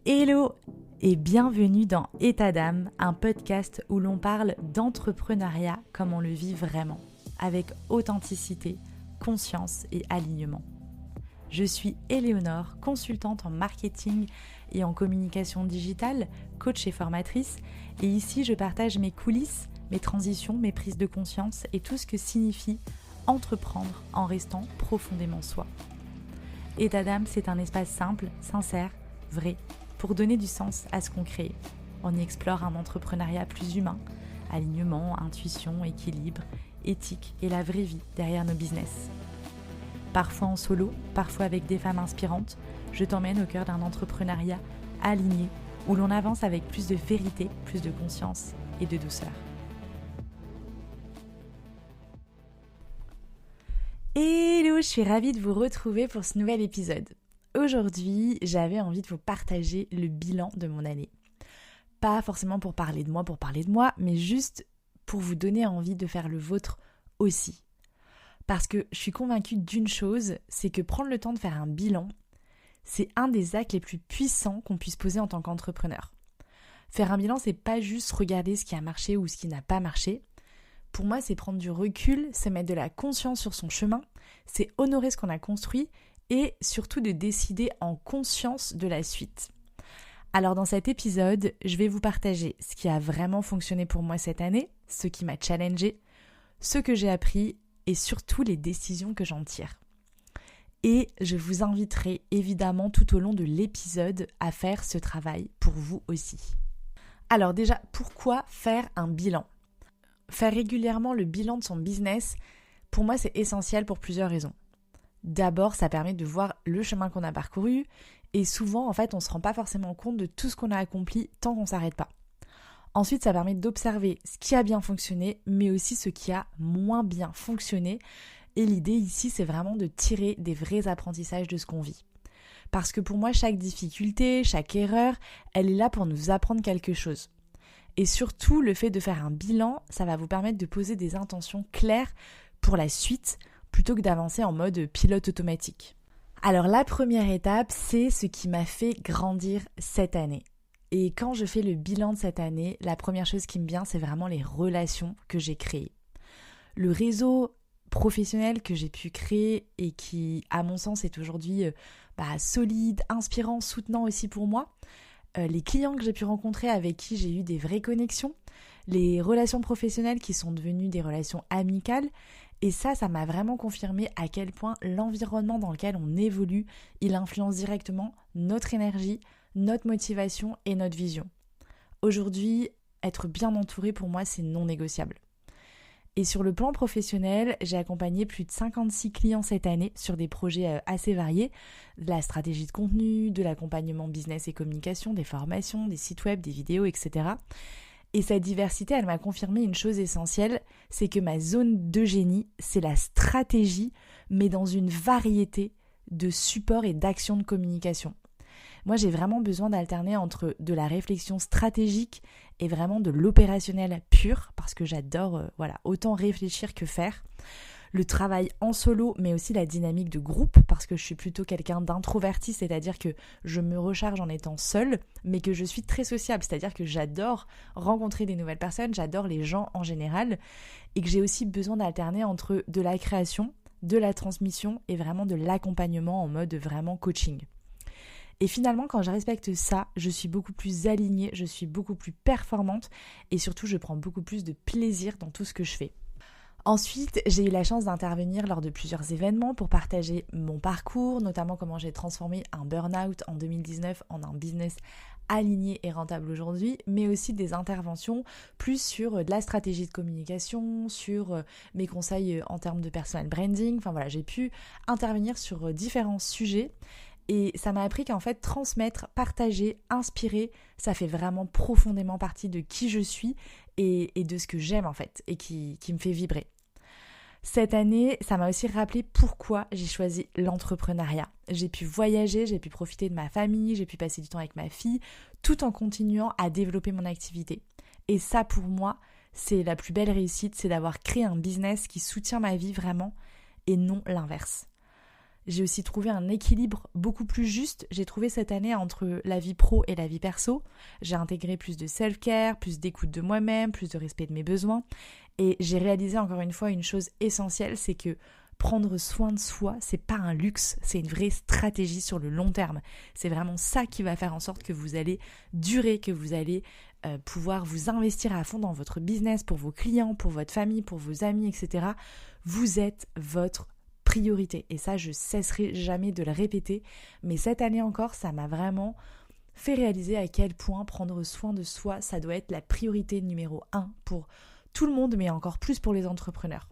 Hello et bienvenue dans État d'âme, un podcast où l'on parle d'entrepreneuriat comme on le vit vraiment, avec authenticité, conscience et alignement. Je suis Éléonore, consultante en marketing et en communication digitale, coach et formatrice, et ici je partage mes coulisses, mes transitions, mes prises de conscience et tout ce que signifie entreprendre en restant profondément soi. État d'âme, c'est un espace simple, sincère, vrai, pour donner du sens à ce qu'on crée. On y explore un entrepreneuriat plus humain, alignement, intuition, équilibre, éthique et la vraie vie derrière nos business. Parfois en solo, parfois avec des femmes inspirantes, je t'emmène au cœur d'un entrepreneuriat aligné où l'on avance avec plus de vérité, plus de conscience et de douceur. Hello, je suis ravie de vous retrouver pour ce nouvel épisode. Aujourd'hui, j'avais envie de vous partager le bilan de mon année. Pas forcément pour parler de moi, mais juste pour vous donner envie de faire le vôtre aussi. Parce que je suis convaincue d'une chose, c'est que prendre le temps de faire un bilan, c'est un des actes les plus puissants qu'on puisse poser en tant qu'entrepreneur. Faire un bilan, c'est pas juste regarder ce qui a marché ou ce qui n'a pas marché. Pour moi, c'est prendre du recul, se mettre de la conscience sur son chemin, c'est honorer ce qu'on a construit et surtout de décider en conscience de la suite. Alors dans cet épisode, je vais vous partager ce qui a vraiment fonctionné pour moi cette année, ce qui m'a challengé, ce que j'ai appris et surtout les décisions que j'en tire. Et je vous inviterai évidemment tout au long de l'épisode à faire ce travail pour vous aussi. Alors déjà, pourquoi faire un bilan ? Faire régulièrement le bilan de son business, pour moi c'est essentiel pour plusieurs raisons. D'abord, ça permet de voir le chemin qu'on a parcouru et souvent, en fait, on ne se rend pas forcément compte de tout ce qu'on a accompli tant qu'on ne s'arrête pas. Ensuite, ça permet d'observer ce qui a bien fonctionné, mais aussi ce qui a moins bien fonctionné. Et l'idée ici, c'est vraiment de tirer des vrais apprentissages de ce qu'on vit. Parce que pour moi, chaque difficulté, chaque erreur, elle est là pour nous apprendre quelque chose. Et surtout, le fait de faire un bilan, ça va vous permettre de poser des intentions claires pour la suite, plutôt que d'avancer en mode pilote automatique. Alors la première étape, c'est ce qui m'a fait grandir cette année. Et quand je fais le bilan de cette année, la première chose qui me vient, c'est vraiment les relations que j'ai créées. Le réseau professionnel que j'ai pu créer et qui, à mon sens, est aujourd'hui solide, inspirant, soutenant aussi pour moi. Les clients que j'ai pu rencontrer avec qui j'ai eu des vraies connexions, les relations professionnelles qui sont devenues des relations amicales. Et ça m'a vraiment confirmé à quel point l'environnement dans lequel on évolue, il influence directement notre énergie, notre motivation et notre vision. Aujourd'hui, être bien entouré pour moi, c'est non négociable. Et sur le plan professionnel, j'ai accompagné plus de 56 clients cette année sur des projets assez variés, de la stratégie de contenu, de l'accompagnement business et communication, des formations, des sites web, des vidéos, etc. Et cette diversité, elle m'a confirmé une chose essentielle, c'est que ma zone de génie, c'est la stratégie, mais dans une variété de supports et d'actions de communication. Moi, j'ai vraiment besoin d'alterner entre de la réflexion stratégique et vraiment de l'opérationnel pur, parce que j'adore autant réfléchir que faire. Le travail en solo, mais aussi la dynamique de groupe, parce que je suis plutôt quelqu'un d'introverti, c'est-à-dire que je me recharge en étant seule, mais que je suis très sociable, c'est-à-dire que j'adore rencontrer des nouvelles personnes, j'adore les gens en général, et que j'ai aussi besoin d'alterner entre de la création, de la transmission et vraiment de l'accompagnement en mode vraiment coaching. Et finalement, quand je respecte ça, je suis beaucoup plus alignée, je suis beaucoup plus performante, et surtout, je prends beaucoup plus de plaisir dans tout ce que je fais. Ensuite, j'ai eu la chance d'intervenir lors de plusieurs événements pour partager mon parcours, notamment comment j'ai transformé un burn-out en 2019 en un business aligné et rentable aujourd'hui, mais aussi des interventions plus sur de la stratégie de communication, sur mes conseils en termes de personal branding. Enfin voilà, j'ai pu intervenir sur différents sujets et ça m'a appris qu'en fait, transmettre, partager, inspirer, ça fait vraiment profondément partie de qui je suis et de ce que j'aime en fait et qui me fait vibrer. Cette année, ça m'a aussi rappelé pourquoi j'ai choisi l'entrepreneuriat. J'ai pu voyager, j'ai pu profiter de ma famille, j'ai pu passer du temps avec ma fille, tout en continuant à développer mon activité. Et ça, pour moi, c'est la plus belle réussite, c'est d'avoir créé un business qui soutient ma vie vraiment et non l'inverse. J'ai aussi trouvé un équilibre beaucoup plus juste. J'ai trouvé cette année entre la vie pro et la vie perso. J'ai intégré plus de self-care, plus d'écoute de moi-même, plus de respect de mes besoins. Et j'ai réalisé encore une fois une chose essentielle, c'est que prendre soin de soi, c'est pas un luxe, c'est une vraie stratégie sur le long terme. C'est vraiment ça qui va faire en sorte que vous allez durer, que vous allez pouvoir vous investir à fond dans votre business, pour vos clients, pour votre famille, pour vos amis, etc. Vous êtes votre priorité. Et ça, je cesserai jamais de le répéter. Mais cette année encore, ça m'a vraiment fait réaliser à quel point prendre soin de soi, ça doit être la priorité numéro 1 pour tout le monde, mais encore plus pour les entrepreneurs.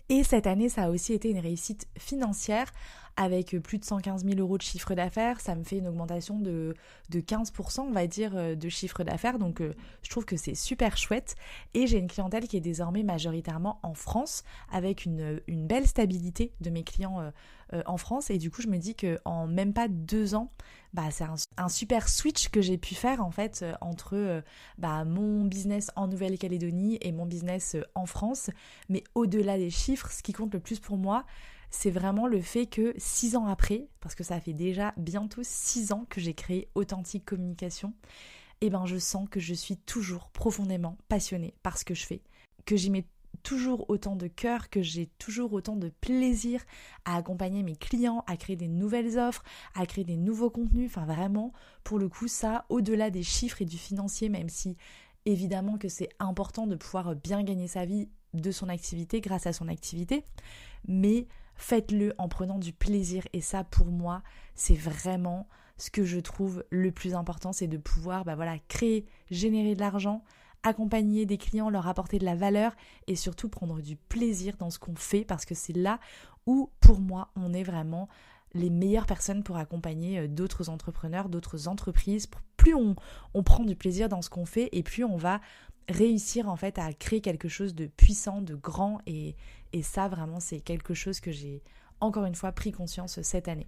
Et cette année, ça a aussi été une réussite financière avec plus de 115 000 euros de chiffre d'affaires. Ça me fait une augmentation de 15%, on va dire, de chiffre d'affaires. Donc, je trouve que c'est super chouette. Et j'ai une clientèle qui est désormais majoritairement en France avec une belle stabilité de mes clients en France. Et du coup, je me dis qu'en même pas 2 ans, c'est un super switch que j'ai pu faire en fait entre mon business en Nouvelle-Calédonie et mon business en France. Mais au-delà des chiffres, ce qui compte le plus pour moi, c'est vraiment le fait que 6 ans après, parce que ça fait déjà bientôt 6 ans que j'ai créé Authentique Communication, je sens que je suis toujours profondément passionnée par ce que je fais, que j'y mets toujours autant de cœur, que j'ai toujours autant de plaisir à accompagner mes clients, à créer des nouvelles offres, à créer des nouveaux contenus. Enfin vraiment, pour le coup, ça, au-delà des chiffres et du financier, même si évidemment que c'est important de pouvoir bien gagner sa vie de son activité grâce à son activité, mais faites-le en prenant du plaisir. Et ça, pour moi, c'est vraiment ce que je trouve le plus important, c'est de pouvoir créer, générer de l'argent, accompagner des clients, leur apporter de la valeur et surtout prendre du plaisir dans ce qu'on fait, parce que c'est là où, pour moi, on est vraiment les meilleures personnes pour accompagner d'autres entrepreneurs, d'autres entreprises. Plus on prend du plaisir dans ce qu'on fait et plus on va réussir en fait à créer quelque chose de puissant, de grand, et ça vraiment c'est quelque chose que j'ai encore une fois pris conscience cette année.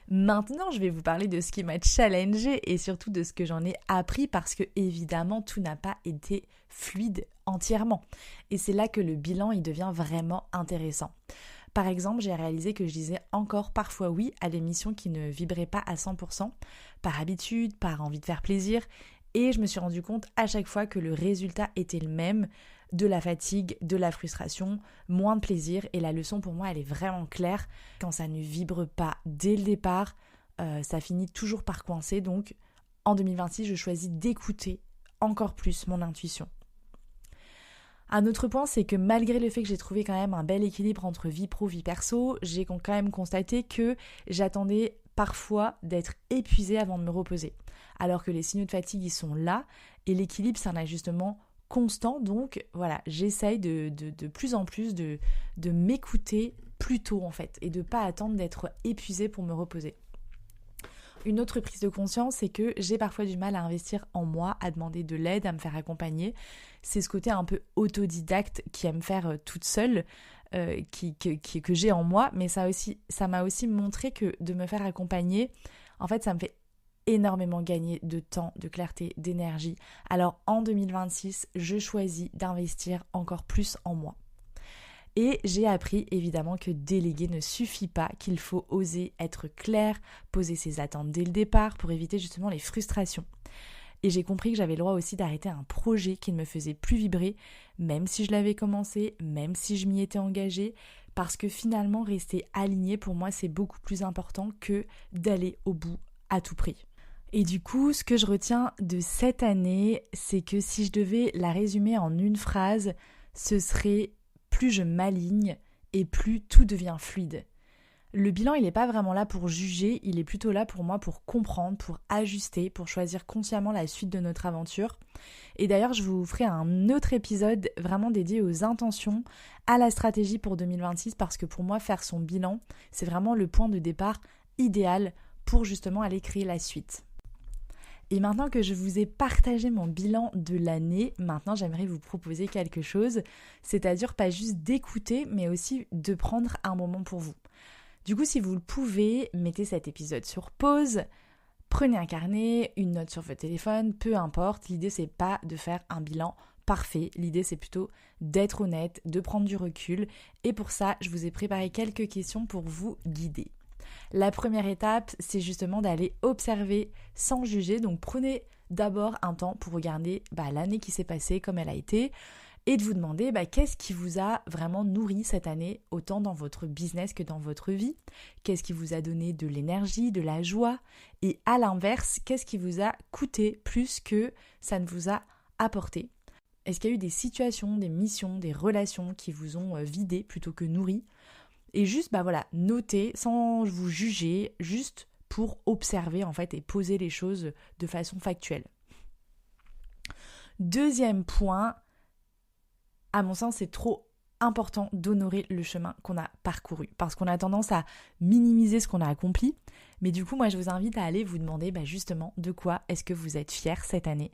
Maintenant, je vais vous parler de ce qui m'a challengée et surtout de ce que j'en ai appris, parce que évidemment tout n'a pas été fluide entièrement. Et c'est là que le bilan il devient vraiment intéressant. Par exemple, j'ai réalisé que je disais encore parfois oui à des missions qui ne vibraient pas à 100%, par habitude, par envie de faire plaisir, et je me suis rendu compte à chaque fois que le résultat était le même, de la fatigue, de la frustration, moins de plaisir. Et la leçon pour moi, elle est vraiment claire. Quand ça ne vibre pas dès le départ, ça finit toujours par coincer. Donc en 2026, je choisis d'écouter encore plus mon intuition. Un autre point, c'est que malgré le fait que j'ai trouvé quand même un bel équilibre entre vie pro, vie perso, j'ai quand même constaté que j'attendais parfois d'être épuisée avant de me reposer. Alors que les signaux de fatigue, ils sont là, et l'équilibre, c'est un ajustement constant. Donc voilà, j'essaye de plus en plus de m'écouter plus tôt en fait, et de pas attendre d'être épuisée pour me reposer. Une autre prise de conscience, c'est que j'ai parfois du mal à investir en moi, à demander de l'aide, à me faire accompagner. C'est ce côté un peu autodidacte qui aime faire toute seule, que j'ai en moi, mais ça m'a aussi montré que de me faire accompagner, en fait, ça me fait énormément gagner de temps, de clarté, d'énergie. Alors en 2026, je choisis d'investir encore plus en moi. Et j'ai appris évidemment que déléguer ne suffit pas, qu'il faut oser être clair, poser ses attentes dès le départ pour éviter justement les frustrations. Et j'ai compris que j'avais le droit aussi d'arrêter un projet qui ne me faisait plus vibrer, même si je l'avais commencé, même si je m'y étais engagée, parce que finalement rester aligné pour moi c'est beaucoup plus important que d'aller au bout à tout prix. Et du coup, ce que je retiens de cette année, c'est que si je devais la résumer en une phrase, ce serait: plus je m'aligne et plus tout devient fluide. Le bilan, il n'est pas vraiment là pour juger, il est plutôt là pour moi pour comprendre, pour ajuster, pour choisir consciemment la suite de notre aventure. Et d'ailleurs, je vous ferai un autre épisode vraiment dédié aux intentions, à la stratégie pour 2026, parce que pour moi, faire son bilan, c'est vraiment le point de départ idéal pour justement aller créer la suite. Et maintenant que je vous ai partagé mon bilan de l'année, maintenant j'aimerais vous proposer quelque chose, c'est-à-dire pas juste d'écouter, mais aussi de prendre un moment pour vous. Du coup, si vous le pouvez, mettez cet épisode sur pause, prenez un carnet, une note sur votre téléphone, peu importe. L'idée, c'est pas de faire un bilan parfait. L'idée, c'est plutôt d'être honnête, de prendre du recul. Et pour ça, je vous ai préparé quelques questions pour vous guider. La première étape, c'est justement d'aller observer sans juger. Donc prenez d'abord un temps pour regarder l'année qui s'est passée, comme elle a été, et de vous demander qu'est-ce qui vous a vraiment nourri cette année, autant dans votre business que dans votre vie. Qu'est-ce qui vous a donné de l'énergie, de la joie, et à l'inverse, qu'est-ce qui vous a coûté plus que ça ne vous a apporté. Est-ce qu'il y a eu des situations, des missions, des relations qui vous ont vidé plutôt que nourri? Et juste, notez sans vous juger, juste pour observer en fait et poser les choses de façon factuelle. Deuxième point, à mon sens, c'est trop important d'honorer le chemin qu'on a parcouru parce qu'on a tendance à minimiser ce qu'on a accompli. Mais du coup, moi, je vous invite à aller vous demander justement de quoi est-ce que vous êtes fiers cette année.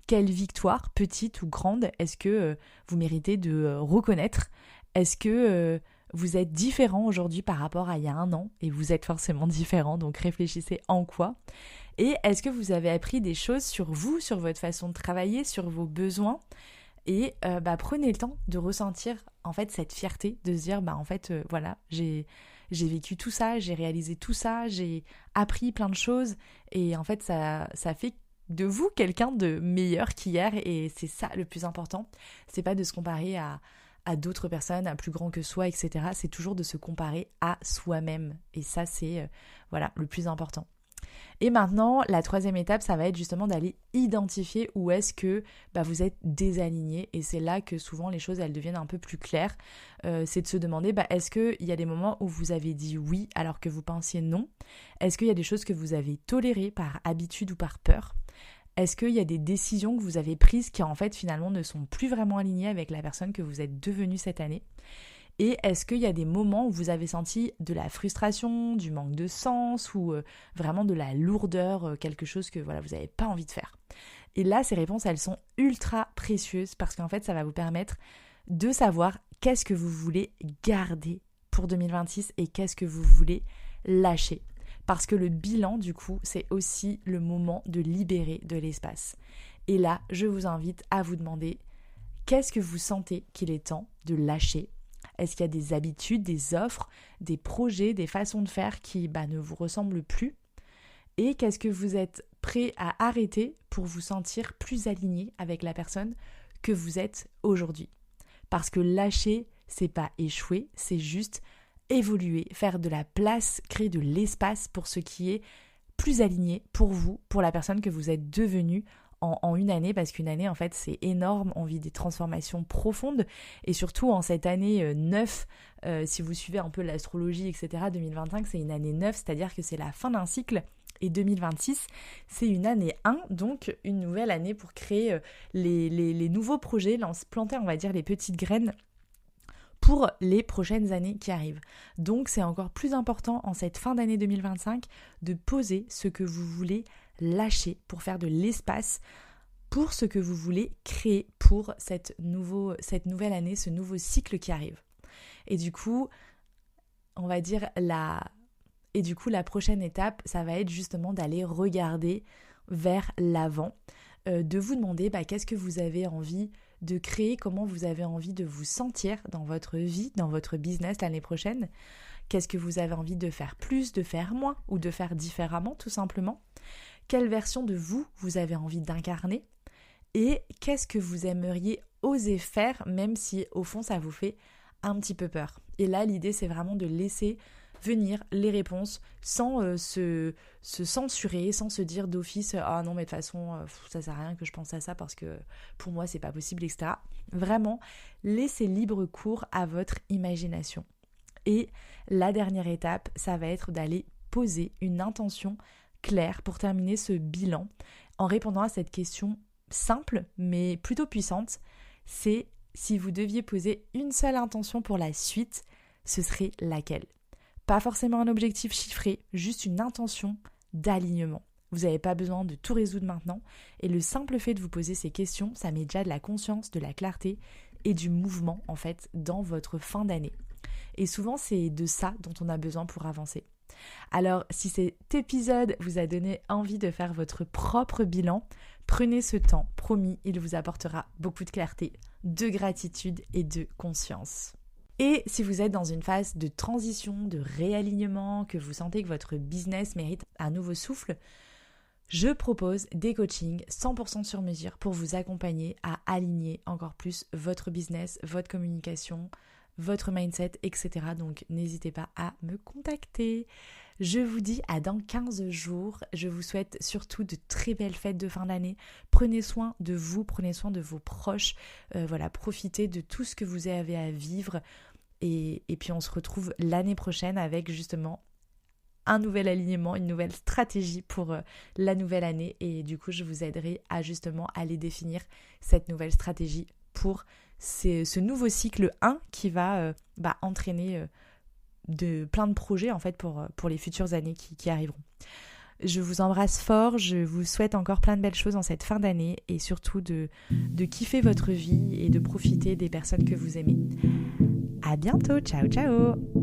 Quelle victoire, petite ou grande, est-ce que vous méritez de reconnaître? Est-ce que vous êtes différent aujourd'hui par rapport à il y a un an? Et vous êtes forcément différent, donc réfléchissez en quoi. Et est-ce que vous avez appris des choses sur vous, sur votre façon de travailler, sur vos besoins? Et prenez le temps de ressentir en fait cette fierté, de se dire j'ai vécu tout ça, j'ai réalisé tout ça, j'ai appris plein de choses. Et en fait, ça fait de vous quelqu'un de meilleur qu'hier, et c'est ça le plus important. C'est pas de se comparer à d'autres personnes, à plus grand que soi, etc. C'est toujours de se comparer à soi-même, et ça c'est le plus important. Et maintenant, la troisième étape, ça va être justement d'aller identifier où est-ce que vous êtes désaligné, et c'est là que souvent les choses elles deviennent un peu plus claires. C'est de se demander est-ce qu'il y a des moments où vous avez dit oui alors que vous pensiez non? Est-ce qu'il y a des choses que vous avez tolérées par habitude ou par peur? Est-ce qu'il y a des décisions que vous avez prises qui en fait finalement ne sont plus vraiment alignées avec la personne que vous êtes devenue cette année? Et est-ce qu'il y a des moments où vous avez senti de la frustration, du manque de sens ou vraiment de la lourdeur, quelque chose que vous n'avez pas envie de faire? Et là, ces réponses, elles sont ultra précieuses parce qu'en fait, ça va vous permettre de savoir qu'est-ce que vous voulez garder pour 2026 et qu'est-ce que vous voulez lâcher. Parce que le bilan, du coup, c'est aussi le moment de libérer de l'espace. Et là, je vous invite à vous demander qu'est-ce que vous sentez qu'il est temps de lâcher? Est-ce qu'il y a des habitudes, des offres, des projets, des façons de faire qui ne vous ressemblent plus? Et qu'est-ce que vous êtes prêt à arrêter pour vous sentir plus aligné avec la personne que vous êtes aujourd'hui? Parce que lâcher, c'est pas échouer, c'est juste évoluer, faire de la place, créer de l'espace pour ce qui est plus aligné pour vous, pour la personne que vous êtes devenue en une année, parce qu'une année en fait c'est énorme, on vit des transformations profondes, et surtout en cette année 9, si vous suivez un peu l'astrologie, etc., 2025 c'est une année 9, c'est-à-dire que c'est la fin d'un cycle, et 2026 c'est une année 1, donc une nouvelle année pour créer les nouveaux projets, planter on va dire les petites graines pour les prochaines années qui arrivent. Donc c'est encore plus important en cette fin d'année 2025 de poser ce que vous voulez lâcher pour faire de l'espace pour ce que vous voulez créer pour cette nouvelle année, ce nouveau cycle qui arrive. Et du coup, on va dire la prochaine étape, ça va être justement d'aller regarder vers l'avant, de vous demander qu'est-ce que vous avez envie de créer, comment vous avez envie de vous sentir dans votre vie, dans votre business l'année prochaine. Qu'est-ce que vous avez envie de faire plus, de faire moins ou de faire différemment tout simplement? Quelle version de vous avez envie d'incarner? Et qu'est-ce que vous aimeriez oser faire même si au fond ça vous fait un petit peu peur? Et là l'idée c'est vraiment de laisser venir les réponses sans se censurer, sans se dire d'office « Ah non mais de toute façon ça sert à rien que je pense à ça parce que pour moi c'est pas possible, etc. » Vraiment, laissez libre cours à votre imagination. Et la dernière étape, ça va être d'aller poser une intention claire pour terminer ce bilan en répondant à cette question simple mais plutôt puissante. C'est si vous deviez poser une seule intention pour la suite, ce serait laquelle? Pas forcément un objectif chiffré, juste une intention d'alignement. Vous n'avez pas besoin de tout résoudre maintenant et le simple fait de vous poser ces questions, ça met déjà de la conscience, de la clarté et du mouvement en fait dans votre fin d'année. Et souvent c'est de ça dont on a besoin pour avancer. Alors si cet épisode vous a donné envie de faire votre propre bilan, Prenez ce temps, promis, il vous apportera beaucoup de clarté, de gratitude et de conscience. Et si vous êtes dans une phase de transition, de réalignement, que vous sentez que votre business mérite un nouveau souffle, je propose des coachings 100% sur mesure pour vous accompagner à aligner encore plus votre business, votre communication, votre mindset, etc. Donc n'hésitez pas à me contacter. Je vous dis à dans 15 jours. Je vous souhaite surtout de très belles fêtes de fin d'année. Prenez soin de vous, prenez soin de vos proches. Profitez de tout ce que vous avez à vivre. Et puis on se retrouve l'année prochaine avec justement un nouvel alignement, une nouvelle stratégie pour la nouvelle année. Et du coup, je vous aiderai à justement aller définir cette nouvelle stratégie pour ce nouveau cycle 1 qui va entraîner plein de projets en fait pour les futures années qui arriveront. Je vous embrasse fort, je vous souhaite encore plein de belles choses en cette fin d'année et surtout de kiffer votre vie et de profiter des personnes que vous aimez. À bientôt, ciao ciao!